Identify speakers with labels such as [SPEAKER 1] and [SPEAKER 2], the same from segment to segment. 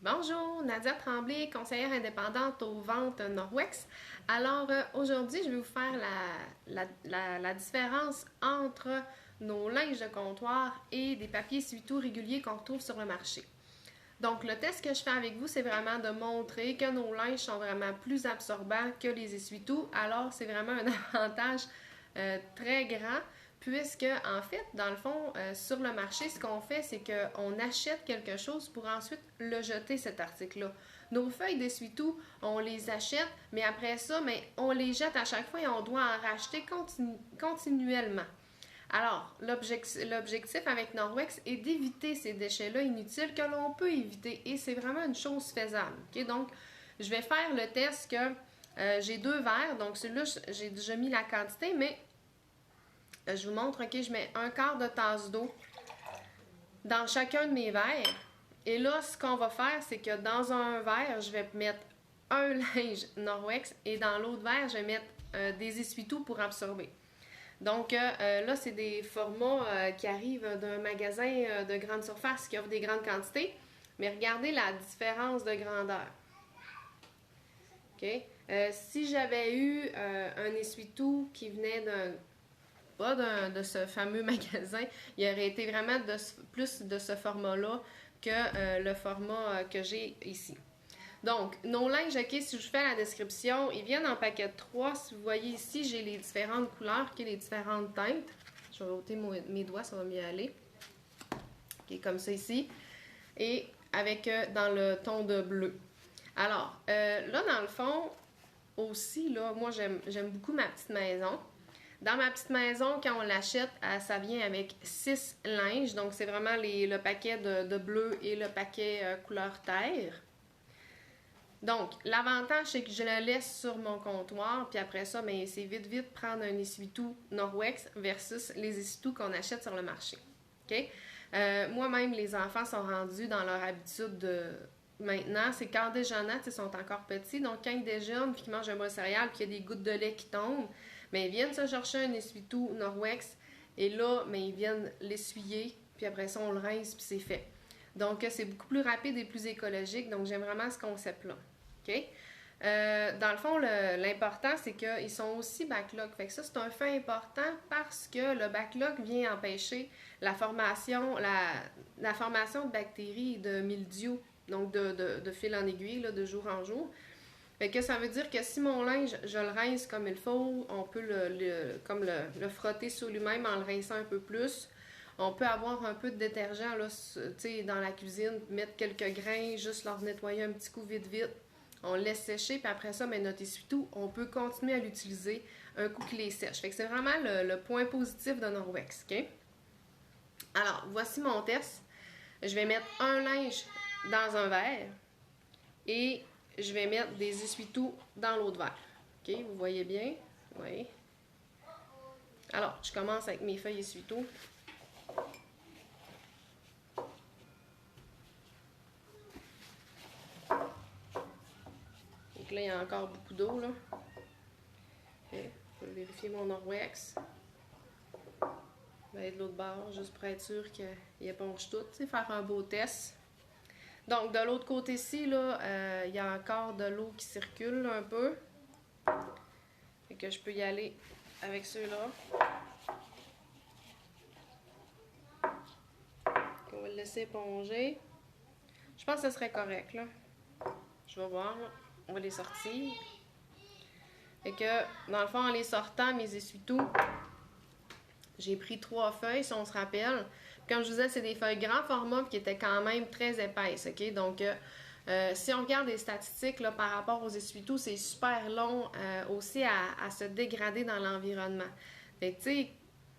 [SPEAKER 1] Bonjour, Nadia Tremblay, conseillère indépendante aux ventes Norwex. Alors aujourd'hui, je vais vous faire la différence entre nos linges de comptoir et des papiers essuie-tout réguliers qu'on retrouve sur le marché. Donc le test que je fais avec vous, c'est vraiment de montrer que nos linges sont vraiment plus absorbants que les essuie-tout. Alors c'est vraiment un avantage très grand puisque en fait, dans le fond, sur le marché, ce qu'on fait, c'est qu'on achète quelque chose pour ensuite le jeter, cet article-là. Nos feuilles d'essuie-tout, on les achète, mais après ça, on les jette à chaque fois et on doit en racheter continuellement. Alors, l'objectif avec Norwex est d'éviter ces déchets-là inutiles que l'on peut éviter et c'est vraiment une chose faisable. Okay? Donc, je vais faire le test que j'ai 2 verres, donc celui-là, j'ai déjà mis la quantité, mais je vous montre, ok, je mets un quart de tasse d'eau dans chacun de mes verres. Et là, ce qu'on va faire, c'est que dans un verre, je vais mettre un linge Norwex et dans l'autre verre, je vais mettre des essuie-tout pour absorber. Donc là, c'est des formats qui arrivent d'un magasin de grande surface qui offre des grandes quantités. Mais regardez la différence de grandeur. Okay? Si j'avais eu un essuie-tout qui venait de ce fameux magasin, il aurait été vraiment plus de ce format-là que le format que j'ai ici. Donc, nos linges, ok, si je fais la description, ils viennent en paquet de 3. Si vous voyez ici, j'ai les différentes couleurs, les différentes teintes. Je vais ôter mes doigts, ça va mieux aller. Ok, comme ça ici. Et avec dans le ton de bleu. Alors, là, dans le fond, aussi, là, moi, j'aime beaucoup ma petite maison. Dans ma petite maison, quand on l'achète, ça vient avec 6 linges. Donc, c'est vraiment le paquet de bleu et le paquet couleur terre. Donc, l'avantage, c'est que je le laisse sur mon comptoir, puis après ça, c'est vite prendre un essuie-tout Norwex versus les essuie-tout qu'on achète sur le marché. OK? Moi-même, les enfants sont rendus dans leur habitude de... Maintenant, c'est quand déjeunant, ils sont encore petits, donc quand ils déjeunent, puis qu'ils mangent un bol de céréales, puis qu'il y a des gouttes de lait qui tombent, ils viennent se chercher un essuie-tout Norwex, et là, ils viennent l'essuyer, puis après ça, on le rince, puis c'est fait. Donc, c'est beaucoup plus rapide et plus écologique. Donc, j'aime vraiment ce concept-là. OK? Dans le fond, l'important, c'est qu'ils sont aussi backlog. Fait que ça, c'est un fait important parce que le backlog vient empêcher la formation de bactéries et de mildiou, donc de fil en aiguille, là, de jour en jour. Fait que ça veut dire que si mon linge, je le rince comme il faut, on peut le frotter sur lui-même en le rinçant un peu plus. On peut avoir un peu de détergent là, dans la cuisine, mettre quelques grains, juste leur nettoyer un petit coup vite. On le laisse sécher, puis après ça, notre essuie-tout, on peut continuer à l'utiliser un coup qu'il est sèche. Fait que c'est vraiment le point positif de Norwex, OK? Alors, voici mon test. Je vais mettre un linge dans un verre et je vais mettre des essuie-tout dans l'autre verre. OK? Vous voyez bien? Oui. Alors, je commence avec mes feuilles essuie-tout. Donc là, il y a encore beaucoup d'eau, là. Okay. Je vais vérifier mon Norwex. Je vais aller de l'autre bord, juste pour être sûr qu'il éponge tout, faire un beau test. Donc, de l'autre côté-ci, là, il y a encore de l'eau qui circule là, un peu. Fait que je peux y aller avec ceux-là. On va le laisser éponger. Je pense que ce serait correct, là. Je vais voir, là. On va les sortir. Fait que, dans le fond, en les sortant, mes essuie-tout, j'ai pris 3 feuilles, si on se rappelle. Comme je vous disais, c'est des feuilles grand format qui étaient quand même très épaisses, OK? Donc, si on regarde les statistiques là, par rapport aux essuie-tout, c'est super long aussi à se dégrader dans l'environnement. Fait que, tu sais,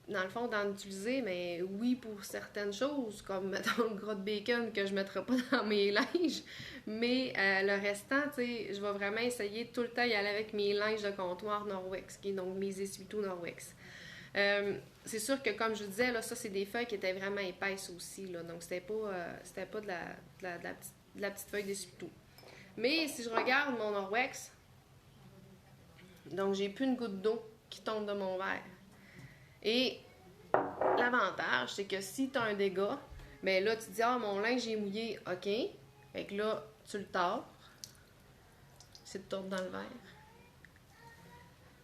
[SPEAKER 1] dans le fond, d'en utiliser, mais oui, pour certaines choses, comme, mettons, le gras de bacon que je ne mettrai pas dans mes linges, mais le restant, tu sais, je vais vraiment essayer tout le temps d'y aller avec mes linges de comptoir Norwex, okay? Donc mes essuie-tout Norwex. C'est sûr que, comme je vous disais, là, ça, c'est des feuilles qui étaient vraiment épaisses aussi, là, donc c'était pas de la petite feuille d'essuie-tout. Mais si je regarde mon Norwex, donc j'ai plus une goutte d'eau qui tombe de mon verre. Et l'avantage, c'est que si tu as un dégât, là, tu te dis, ah, mon linge est mouillé, OK. Fait que là, tu le tords. C'est de tourner dans le verre.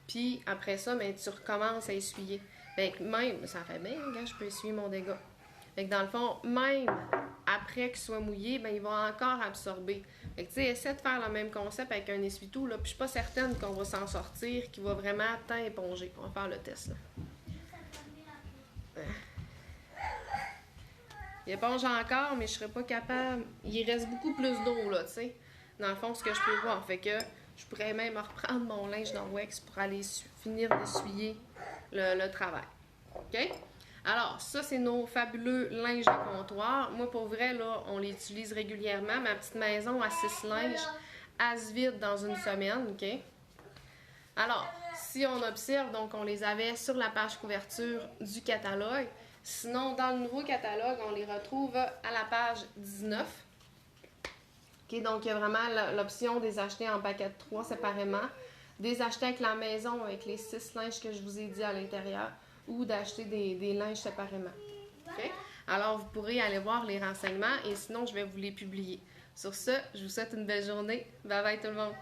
[SPEAKER 1] Puis après ça, ben, tu recommences à essuyer. Fait que même, ça fait bien, quand je peux essuyer mon dégât. Fait que dans le fond, même après qu'il soit mouillé, ben, il va encore absorber. Fait que tu sais, essaie de faire le même concept avec un essuie-tout, là. Puis je suis pas certaine qu'on va s'en sortir, qu'il va vraiment tant éponger. On va faire le test, là. Il éponge encore, mais je serais pas capable. Il reste beaucoup plus d'eau, là, tu sais. Dans le fond, ce que je peux voir. Fait que je pourrais même reprendre mon linge dans Wex pour aller finir d'essuyer le travail. OK? Alors, ça, c'est nos fabuleux linges de comptoir. Moi, pour vrai, là, on les utilise régulièrement. Ma petite maison à 6 linges, elle se vide dans une semaine, OK? Alors, si on observe, donc, on les avait sur la page couverture du catalogue. Sinon, dans le nouveau catalogue, on les retrouve à la page 19. OK, donc, il y a vraiment l'option des acheter en paquet de 3 séparément, des acheter avec la maison, avec les 6 linges que je vous ai dit à l'intérieur, ou d'acheter des linges séparément. OK? Alors, vous pourrez aller voir les renseignements et sinon, je vais vous les publier. Sur ce, je vous souhaite une belle journée. Bye bye tout le monde!